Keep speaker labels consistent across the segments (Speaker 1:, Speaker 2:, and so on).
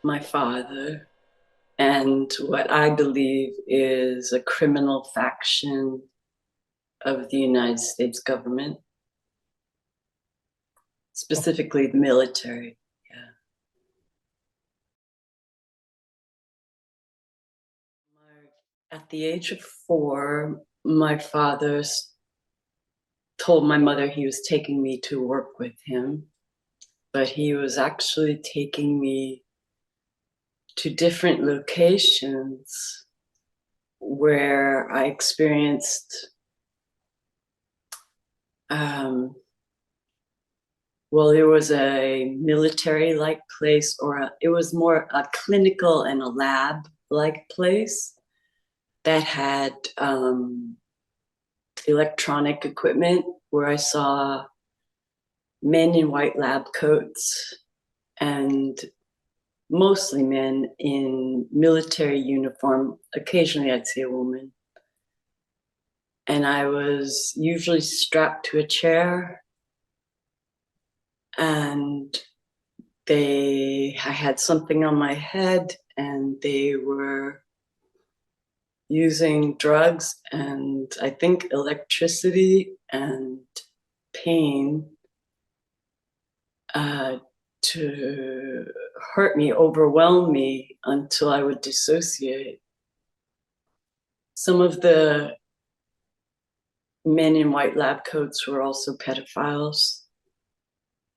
Speaker 1: my father and what I believe is a criminal faction of the United States government, specifically the military. Yeah. At the age of 4, my father told my mother he was taking me to work with him, but he was actually taking me to different locations where I experienced, well, there was a military-like place, or it was more a clinical and a lab-like place that had electronic equipment, where I saw men in white lab coats and mostly men in military uniform. Occasionally I'd see a woman. And I was usually strapped to a chair, and I had something on my head, and they were using drugs and I think electricity and pain to hurt me, overwhelm me until I would dissociate. Some of the men in white lab coats were also pedophiles.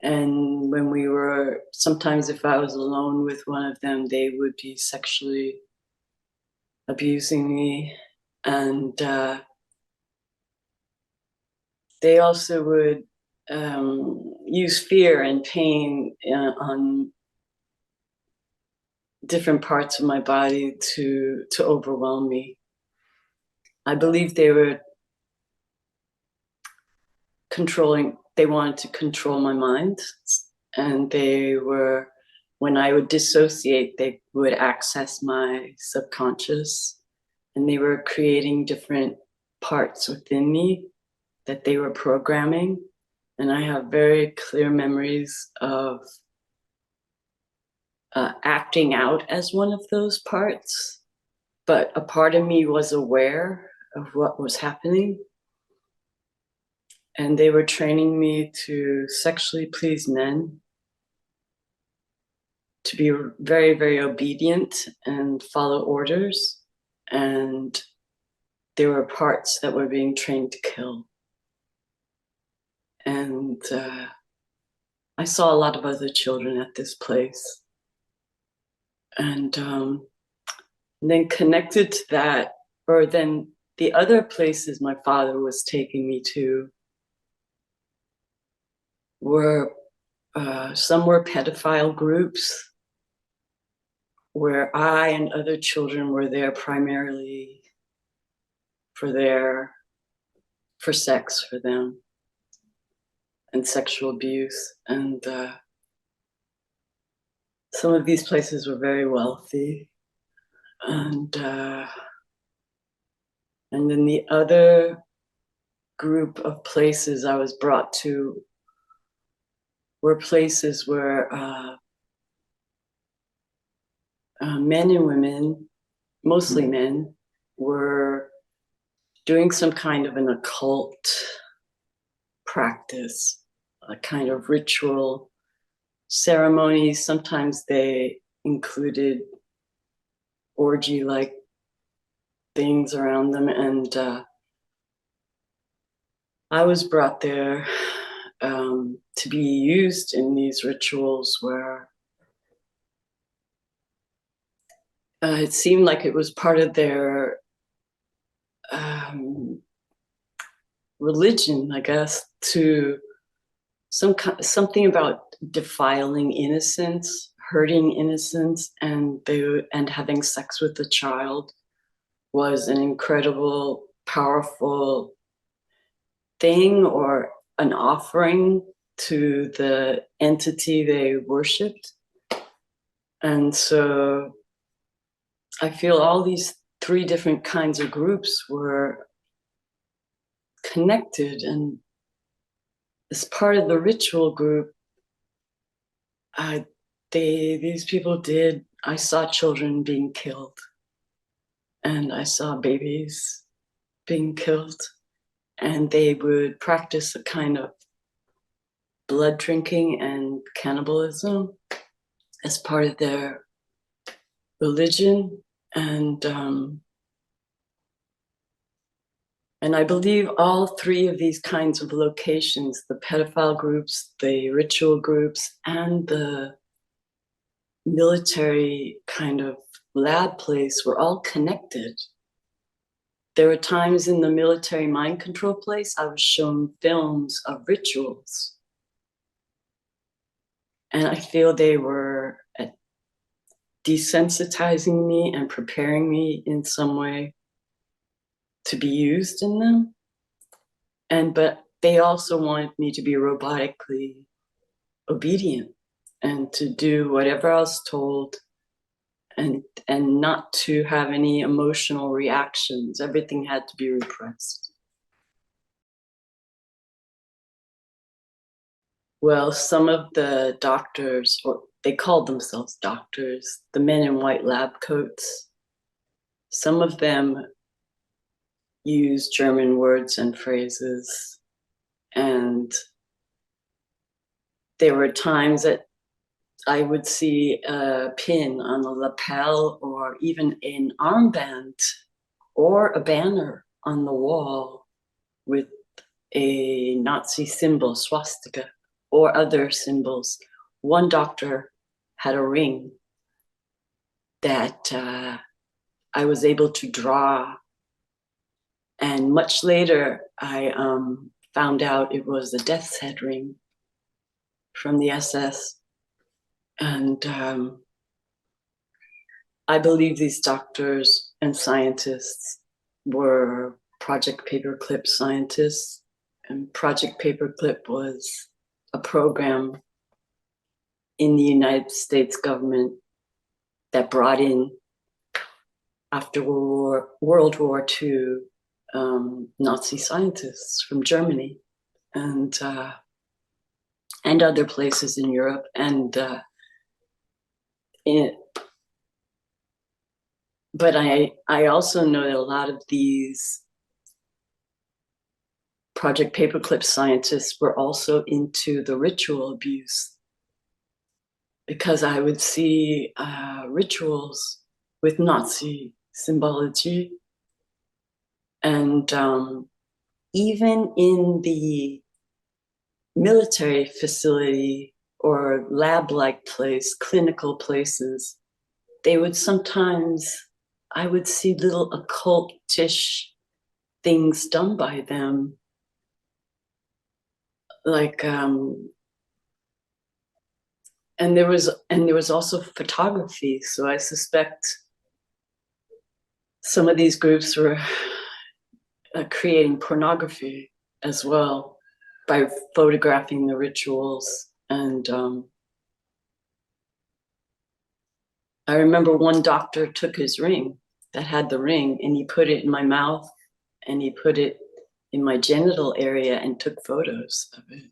Speaker 1: And when we were, sometimes if I was alone with one of them, they would be sexually abusing me. And they also would use fear and pain on different parts of my body to overwhelm me. I believe they were they wanted to control my mind, and when I would dissociate, they would access my subconscious, and they were creating different parts within me that they were programming. And I have very clear memories of acting out as one of those parts, but a part of me was aware of what was happening. And they were training me to sexually please men, to be very, very obedient and follow orders. And there were parts that were being trained to kill. And I saw a lot of other children at this place. And then connected to that, or then the other places my father was taking me to were, some were pedophile groups where I and other children were there primarily for sex for them and sexual abuse. And some of these places were very wealthy. And then the other group of places I was brought to were places where men and women, mostly men, were doing some kind of an occult practice, a kind of ritual ceremonies. Sometimes they included orgy-like things around them. And I was brought there to be used in these rituals where it seemed like it was part of their religion, I guess, to something about defiling innocence, hurting innocence, and having sex with the child was an incredible, powerful thing, or an offering to the entity they worshipped. And so I feel all these 3 different kinds of groups were connected, and as part of the ritual group, these people did I saw children being killed, and I saw babies being killed, and they would practice a kind of blood drinking and cannibalism as part of their religion. And I believe all three of these kinds of locations, the pedophile groups, the ritual groups, and the military kind of lab place, were all connected. There were times in the military mind control place, I was shown films of rituals. And I feel they were desensitizing me and preparing me in some way to be used in them. But they also wanted me to be robotically obedient and to do whatever I was told, and not to have any emotional reactions. Everything had to be repressed. Well, some of the doctors, or they called themselves doctors, the men in white lab coats, some of them use German words and phrases. And there were times that I would see a pin on a lapel, or even an armband or a banner on the wall with a Nazi symbol, swastika, or other symbols. One doctor had a ring that I was able to draw. And much later, I found out it was a death's head ring from the SS. And I believe these doctors and scientists were Project Paperclip scientists. And Project Paperclip was a program in the United States government that brought in, after World War II, Nazi scientists from Germany and other places in Europe. But I also know that a lot of these Project Paperclip scientists were also into the ritual abuse, because I would see rituals with Nazi symbology. And even in the military facility or lab-like place, clinical places, they would sometimes, I would see little occultish things done by them. Like, and there was also photography. So I suspect some of these groups were creating pornography as well by photographing the rituals. And I remember one doctor took his ring that had the ring, and he put it in my mouth, and he put it in my genital area and took photos of it.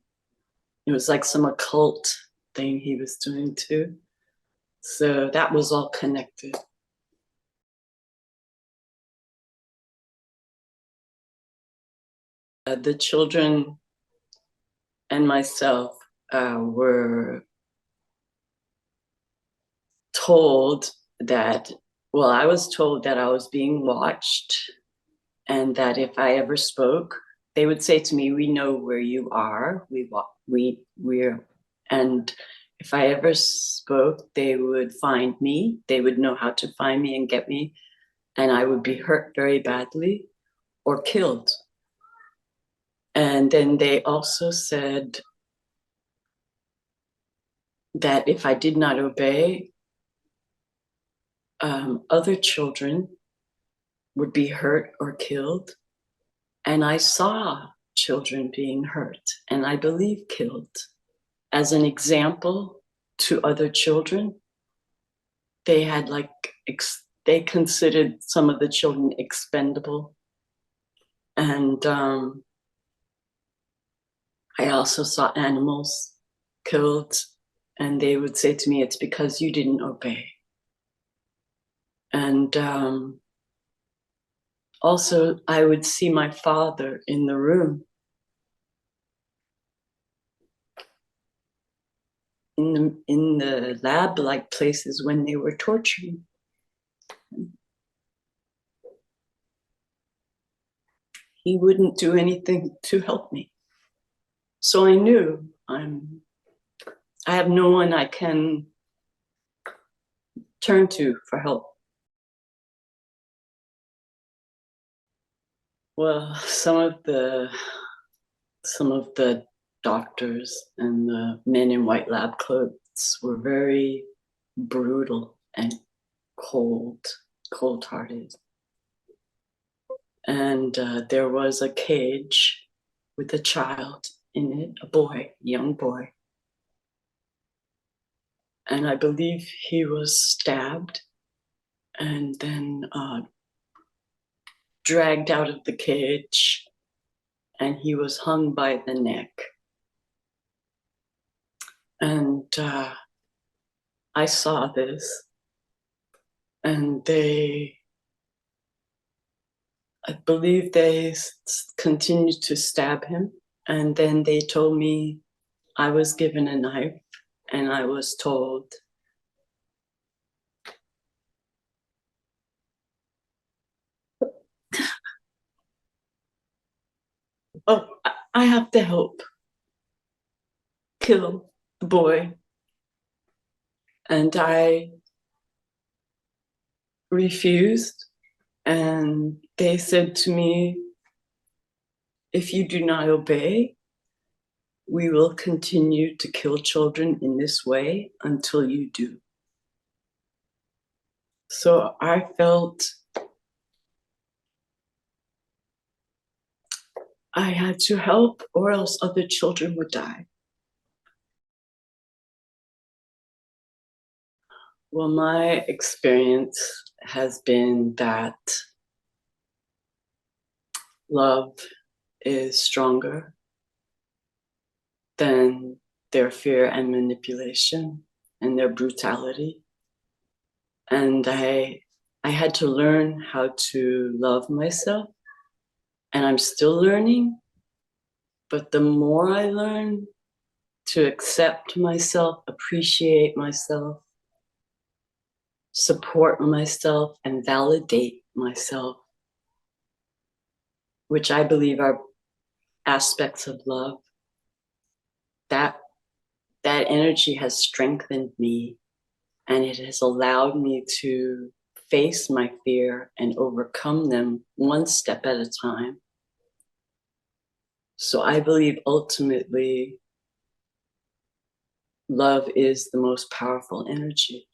Speaker 1: It was like some occult thing he was doing too. So that was all connected. The children and myself were told that, well, I was told that I was being watched, and that if I ever spoke, they would say to me, "We know where you are. We're," and if I ever spoke, they would find me. They would know how to find me and get me, and I would be hurt very badly or killed. And then they also said that if I did not obey, other children would be hurt or killed. And I saw children being hurt, and I believe killed. As an example to other children, they had they considered some of the children expendable. And I also saw animals killed, and they would say to me, "It's because you didn't obey." And also, I would see my father in the room, in the lab-like places when they were torturing. He wouldn't do anything to help me. So I knew I have no one I can turn to for help. Well, some of the doctors and the men in white lab clothes were very brutal and cold-hearted. And there was a cage with a child in it, a young boy. And I believe he was stabbed and then dragged out of the cage, and he was hung by the neck. And I saw this, and I believe they continued to stab him. And then they told me I was given a knife, and I was told, oh, I have to help kill the boy. And I refused. And they said to me, if you do not obey, we will continue to kill children in this way until you do. So I felt I had to help, or else other children would die. Well, my experience has been that love is stronger than their fear and manipulation and their brutality. And I had to learn how to love myself, and I'm still learning, but the more I learn to accept myself, appreciate myself, support myself, and validate myself, which I believe are aspects of love, that energy has strengthened me, and it has allowed me to face my fear and overcome them one step at a time. So I believe ultimately love is the most powerful energy.